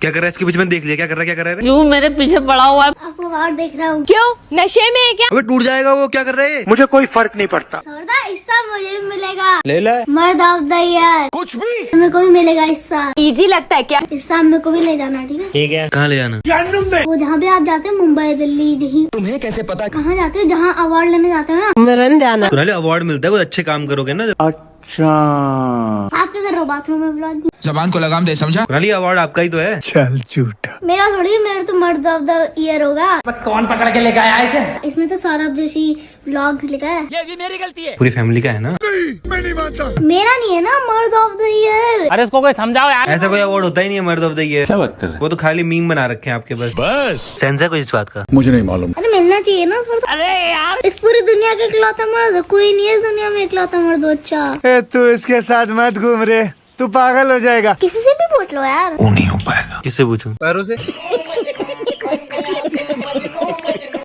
क्या कर रहा है इसके पीछे? मैंने देख लिया क्या कर रहा है, क्या कर रहा है? यूं मेरे पीछे पड़ा हुआ है। आपको बाहर देख रहा हूँ। क्यों, नशे में है क्या? अबे टूट जाएगा वो, क्या कर रहे हैं? मुझे कोई फर्क नहीं पड़ता। थोड़ा हिस्सा मुझे भी मिलेगा। ले ले। मर्द ऑफ द ईयर कुछ भी मेरे को भी मिलेगा हिस्सा। इजी लगता है क्या? हिस्सा मेरे को भी ले जाना, ठीक है? ठीक है, कहाँ ले जाना? वो जहाँ भी आप जाते हैं, मुंबई दिल्ली दिल्ली, तुम्हें कैसे पता? कहाँ जाते हैं जहाँ अवार्ड लेने जाते हैं ना? तुम्हारे अवार्ड मिलता है, कुछ अच्छे काम करोगे ना। अच्छा, आप क्या कर रहे हो बाथरूम में ब्लॉग? जबान को लगाम दे, समझा? कुणाली अवार्ड आपका ही तो है। चल झूठा। मेरा थोड़ी, मेरा तो मर्द ऑफ द ईयर होगा। कौन पकड़ के लेके आया इसे? इसमें तो सौरभ जोशी ब्लॉग लिखा है। ये भी मेरी गलती है। पूरी फैमिली का है ना। मेरा नहीं है ना मर्द ऑफ द ईयर। अरे इसको कोई समझाओ यार। ऐसा कोई अवार्ड होता ही नहीं है मर्द ऑफ द ईयर। क्या बात कर रहे हैं? वो तो खाली मीम बना रखे हैं आपके बस सेंस है कोई इस बात का? मुझे नहीं मालूम। अरे मिलना चाहिए ना थोड़ा। अरे यार, इस पूरी दुनिया का इकलौता मर्द कोई नहीं है, इस दुनिया में इकलौता मर्द बच्चा। तू इसके साथ मत घूम रे, तू पागल हो जाएगा। किसी से भी पूछ लो यार। किससे पूछूं? पैरों से।